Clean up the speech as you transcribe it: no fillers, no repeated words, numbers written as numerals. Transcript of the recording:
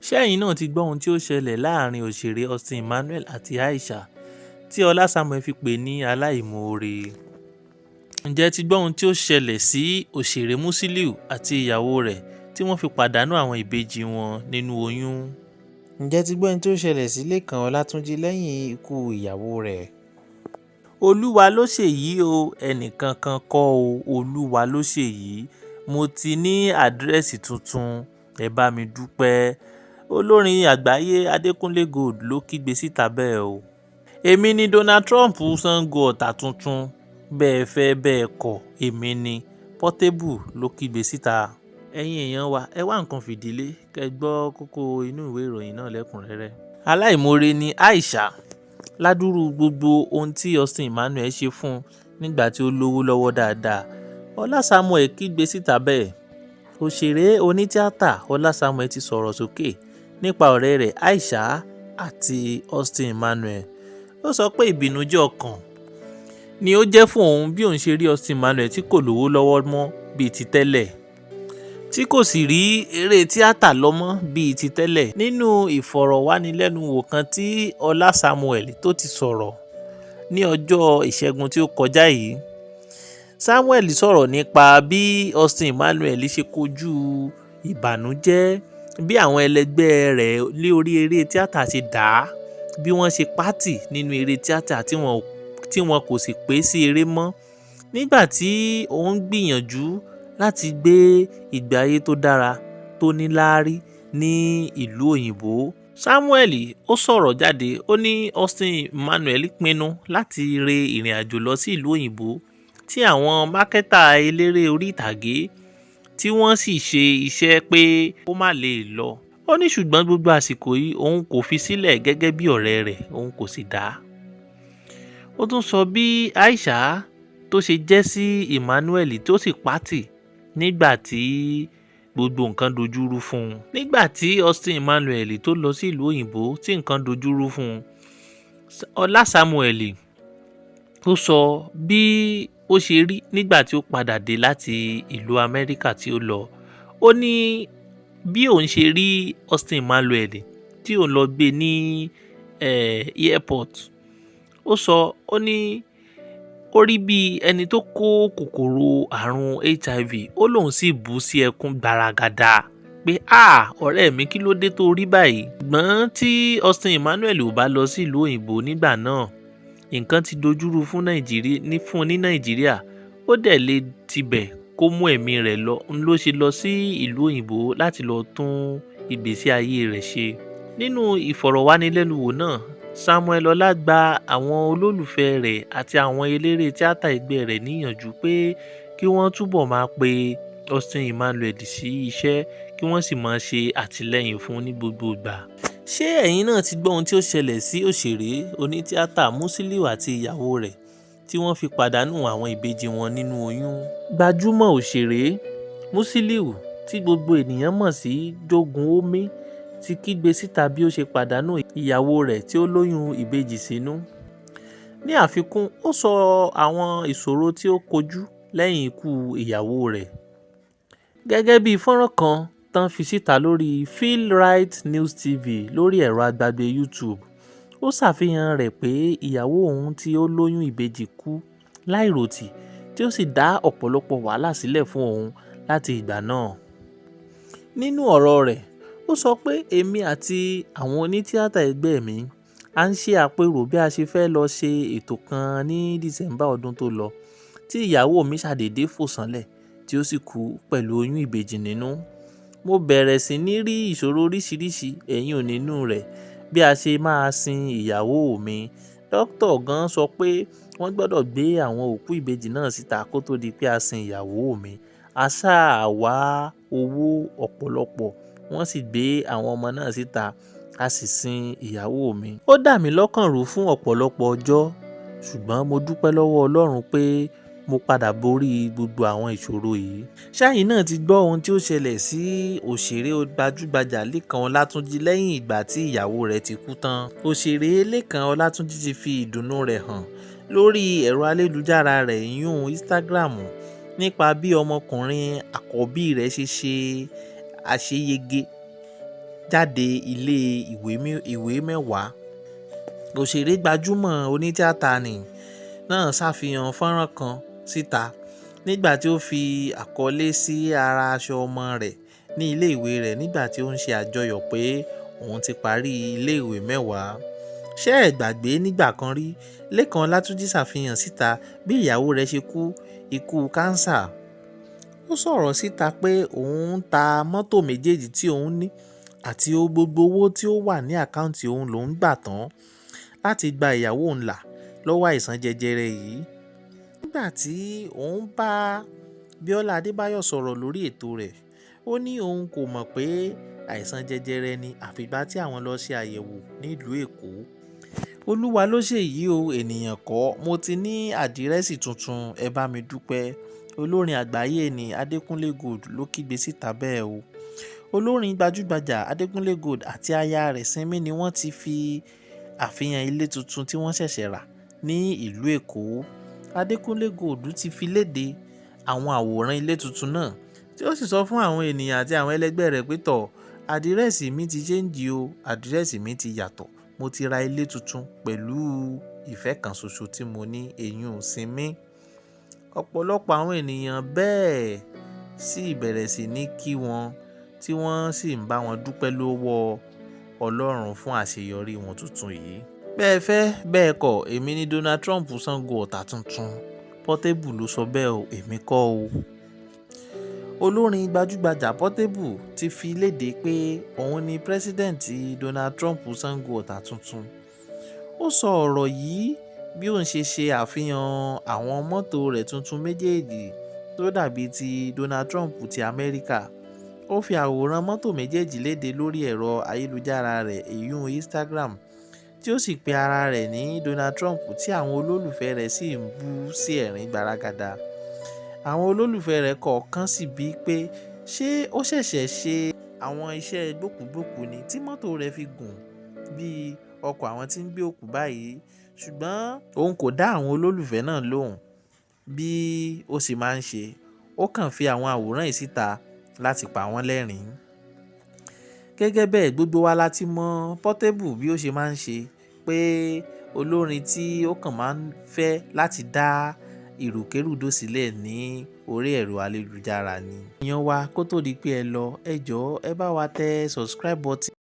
Ṣé ẹ̀yin náà ti gbọ́ ohun tí ó ṣẹlẹ̀ láàrin òṣèré Austin Emmanuel àti Aisha tí Ọlá Samuel fi pè ní aláìmoore? Ǹjẹ́ ti gbọ́ ohun tí ó ṣẹlẹ̀ sí òṣèré Musiliu àti ìyàwó rẹ̀ tí wọ́n fi pàdánù àwọn ìbejì wọn nínú oyún? Ǹjẹ́ ti gbọ́ ohun tí ó ṣẹlẹ̀ sí Lekan Olatunji lẹ́yìn ikú ìyàwó rẹ̀? Olúwa ló ṣèyí o, ẹnìkankan kọ́ o, Olúwa ló ṣèyí. Mo ti ní àdírẹ́sì tuntun, ẹ bá mi dúpẹ́. Olórin àgbáyé Adékúnlé Gold ló kígbe síta bẹ́ẹ̀ o. Èmi ni Donald Trump Ṣàngó Ọ̀tà tuntun, bẹ́ẹ̀ fẹ́ bẹ́ẹ̀ kọ̀, èmi ni. Portable ló kígbe síta. Ẹ̀yin èèyàn wa, ẹ wá nǹkan fìdílé kẹ́ gbọ́ kókó inú ìwé ìròyìn náà lẹ́kùnrẹ́rẹ́. Aláìmoore ni Aisha ládùúrú gbogbo ohun tí Austin Emmanuel ṣe fún un nígbà tí ó lówó lọ́wọ́ dáadáa. Ọlá Samuel kígbe síta bẹ́ẹ̀. Òṣèré onítíátà Ọlá Samuel ti sọ̀rọ̀ sókè nípa ọ̀rẹ́ rẹ̀ Aisha àti Austin Emmanuel. Ó sọ pé ìbìnújẹ́ ọkàn ni ó jẹ́ fún òun bí òun ṣe rí Austin Emmanuel tí kò lówó lọ́wọ́ mọ́ bíi ti tẹ́lẹ̀, tí kò sì rí eré tíátà lọ mọ́ bíi ti tẹ́lẹ̀. Nínú ìfọ̀rọ̀wánilẹ́nuwò kan tí Ọlá Samuel tó ti sọ̀rọ̀ ní ọjọ́ ìṣẹ́gun tí ó kọjá yìí, Samuel sọ̀rọ̀ nípa bí Austin Emmanuel ṣe kojú ìbànújẹ́, bí àwọn ẹlẹgbẹ́ rẹ̀ lé orí eré tíátà ṣe dà á, bí wọ́n ṣe pátì nínú eré tíátà tí wọn kò sì pé sí eré mọ́ nígbà tí òun gbìyànjú láti gbé ìgbé ayé tó dára tó níláárí ní ìlú òyìnbó. Samuel ó sọ̀rọ̀ jáde, ó ní Austin Emmanuel pinnu láti re ìrìn àjò lọ sí ìlú òyìnbó tí àwọn mákẹ́tà eléré orí ìtàgé tí wọ́n sì ṣe iṣẹ́ pé ó má lè lọ. Ó ní ṣùgbọ́n gbogbo àsìkò yìí òun kò fi sílẹ̀ gẹ́gẹ́ bí ọ̀rẹ́ rẹ̀, òun kò sì dá. Ó tún sọ bí Aisha tó ṣe jẹ́ sí Emmanuel tó sì pátì nígbà tí gbogbo nǹkan dojúrú fún un. Nígbà tí Austin Emmanuel tó lọ sí ìlú òyìnbó tí nǹkan dojúrú fún un, Ọlá Samuel ó sọ bí ó ṣe rí nígbà tí ó padà dé láti ìlú Amẹ́ríkà tí ó lọ. Ó ní bí òun ṣe rí Austin Emmanuel tí òun lọ gbé ní airport. Ó sọ, ó ní ó rí bí ẹni tó kó kòkòrò àrùn HIV. Ó lóun sì bú sí ẹkún gbaragada pé ọ̀rẹ́ mi kí ló dé tó rí báyìí. Ṣùgbọ́n tí Austin Emmanuel ò bá lọ sí ìlú òyìnbó nígbà náà, nǹkan ti dojúrú fún ní Nàìjíríà. Ó dẹ̀ lè tibẹ̀ kó mú ẹ̀mí rẹ̀ lọ. N ló ṣe lọ sí ìlú òyìnbó láti lọ tún ìgbésí ayé rẹ̀ ṣe. Nínú ìfọ̀rọ̀wánilẹ́nuwò náà, Samuel Ọlá gba àwọn olólùfẹ́ rẹ̀ àti àwọn eléré tíátà ẹgbẹ́ rẹ̀ níyànjú pé kí wọ́n túbọ̀ máa pe Austin Emmanuel sí iṣẹ́, kí wọ́n sì máa ṣe àtìlẹ́yìn fún un ní gbogbo ìgbà. Ṣé ẹ̀yin náà ti gbọ́ ohun tí ó ṣẹlẹ̀ sí òṣèré onítíátà Musiliu àti ìyàwó rẹ̀ tí wọ́n fi pàdánù àwọn ìbejì wọn nínú oyún? Gbajúmọ̀ òṣèré Musiliu tí gbogbo ènìyàn mọ̀ sí Jogun Omi ti kígbe síta bí ó ṣe pàdánù ìyàwó rẹ̀ tí ó lóyún ìbejì sínú. Ní àfikún, ó sọ àwọn ìṣòro tí ó kojú lẹ́yìn ikú ìyàwó rẹ̀. Gẹ́gẹ́ bí fọ́nrán kan tán fi síta lórí Feel Right News TV lórí ẹ̀rọ agbágbé YouTube, ó ṣàfihàn rẹ̀ pé ìyàwó òun tí ó lóyún ìbejì kú láìròtì tí ó sì dá ọ̀pọ̀lọpọ̀ wàhálà sílẹ̀ fún òun láti ìgbà náà. Nínú ọ̀rọ̀ rẹ̀, ó sọ pé èmi àti àwọn onítíátà ẹgbẹ́ mi à ń ṣe àpérò bí a ṣe fẹ́ lọ ṣe ètò kan ní December ọdún tó lọ tí ìyàwó mi ṣàdédé fò sánlẹ̀ tí ó sì kú pẹ̀lú oyún ìbejì nínú. Mo bẹ̀rẹ̀ sí ní rí ìṣòro oríṣiríṣi nínú rẹ̀ bí a ṣe máa sin ìyàwó mi. Dókítà gan sọ pé wọ́n gbọ́dọ̀ gbé àwọn òkú ìbejì náà síta kó tó di pé a sin ìyàwó mi. A ṣáà wá owó ọ̀pọ̀lọpọ̀, wọ́n sì gbé àwọn ọmọ náà síta, a sì sin ìyàwó mi. Ó dà mí lọ́kàn rú fún ọ̀pọ̀lọpọ̀ ọjọ́, ṣùgbọ́n mo dúpẹ́ lọ́wọ́ Ọlọ́run pé mo padà borí gbogbo àwọn ìṣòro yìí. Ṣẹ́yìn náà ti gbọ́ ohun tí ó ṣẹlẹ̀ sí òṣèré gbajúgbajà Lekan Olatunji lẹ́yìn ìgbà tí ìyàwó rẹ̀ ti kú tán. Òṣèré Lekan Olatunji ti fi ìdùnnú rẹ̀ hàn lórí ẹ̀rọ ayélujára rẹ̀ Instagram nípa bí ọmọkùnrin àkọ́bí rẹ̀ ṣe àṣeyege jáde ilé ìwé mẹ́wàá. Òṣèré gbajúmọ̀ onítíátà nì náà ṣàfihàn fọ́nrán kan síta nígbà tí ó fi àkọlé sí ara aṣọ ọmọ rẹ̀ ní ilé ìwé rẹ̀ nígbà tí ó ń ṣe àjọyọ̀ pé òun ti parí ilé ìwé mẹ́wàá. Ṣé ẹ gbàgbé nígbà kan rí Lekan Olatunji ṣàfihàn síta bí ìyàwó rẹ̀ ṣe kú ikú kánsà. Ó sọ̀rọ̀ síta pé òun ń ta mọ́tò méjèèjì tí òun ní àti gbogbo owó tí ó wà ní àkáǹtì òun lòún gbà tán láti gba ìyàwó òun là lọ́wọ́ àìsàn jẹjẹrẹ yìí. Nígbà tí òun bá Bíọ́lá Adébáyọ̀ sọ̀rọ̀ lórí ètò rẹ̀, ó ní òun kò mọ̀ pé àìsàn jẹjẹrẹ ni àfìgbà tí àwọn lọ ṣe àyẹ̀wò nílùú Èkó. Olúwa ló ṣèyí o, ènìyàn kọ́. Mo ti ní àdírẹ́sì tuntun, ẹ bá mi dúpẹ́. Olórin àgbáyé ni Adékúnlé Gold ló kígbe síta bẹ́ẹ̀ o. Olórin gbajúgbajà Adékúnlé Gold àti aya rẹ̀ Simi ni wọ́n ti fi àfihàn ilé tuntun tí wọ́n ṣẹ̀ṣẹ̀ rà ní ìlú Èkó. Adékúnlé Gold ti fi léde àwọn àwòrán ilé tuntun náà tí ó sì sọ fún àwọn ènìyàn àti àwọn ẹlẹgbẹ́ rẹ̀ pé tọ̀, àdírẹ́sì mi ti ṣéǹjì o, àdírẹ́sì mi ti yàtọ̀. Mo ti ra ilé tuntun pẹ̀lú ìfẹ́ kan ṣoṣo tí mo ní, èyun Simi. Ọ̀pọ̀lọpọ̀ àwọn ènìyàn bẹ́ẹ̀ sì bẹ̀rẹ̀ sí ní kí wọn tí wọ́n sì ń bá wọn dúpẹ́ lọ́wọ́ Ọlọ́run fún àṣeyọrí wọn tuntun yìí. Bẹ́ẹ̀ fẹ́ bẹ́ẹ̀ kọ̀, èmi ni Donald Trump Sango Ọ̀tà tuntun. Portable ló sọ bẹ́ẹ̀ o, èmi kọ́ o. Olórin gbajúgbajà Portable ti fi léde pé òun ni pírẹ́sídẹ̀ǹtì Donald Trump Sango Ọ̀tà tuntun. Ó sọ ọ̀rọ̀ yìí bí òun ṣe àfihàn àwọn mọ́tò rẹ̀ tuntun méjèèjì tó dàbí ti Donald Trump ti Amẹ́ríkà. Ó fi àwòrán mọ́tò méjèèjì léde lórí ẹ̀rọ ayélujára rẹ̀ èyún Instagram, tí ó sì pe ara rẹ̀ ní Donald Trump tí àwọn olólùfẹ́ rẹ̀ sì ń bú sí ẹ̀rín gbaragada. Àwọn olólùfẹ́ rẹ̀ kọ̀ọ̀kan sì bíi pé ṣé ó ṣẹ̀ṣẹ̀ ṣe àwọn iṣẹ́ gbókùgbókù ni tí mọ́tò rẹ̀ fi gùn bí ọkọ̀ àwọn tí ń gbé òkú báyìí. Ṣùgbọ́n òun kò dá àwọn olólùfẹ́ náà lóhùn bí ó sì máa ń ṣe. Ó kàn fi àwọn àwòrán yìí síta láti pa wọ́n lẹ́rìn-ín. Gẹ́gẹ́ bẹ́ẹ̀, gbogbo wa láti mọ Portable bí ó ṣe máa ń ṣe, pé olórin tí ó kàn máa ń fẹ́ láti dá ìrùkèrùdò sílẹ̀ ní orí ẹ̀rọ ayélujára ni. Èèyàn wa, kó tó di pé ẹ lọ, ẹ jọ̀ọ́ ẹ bá wa tẹ subscribe button.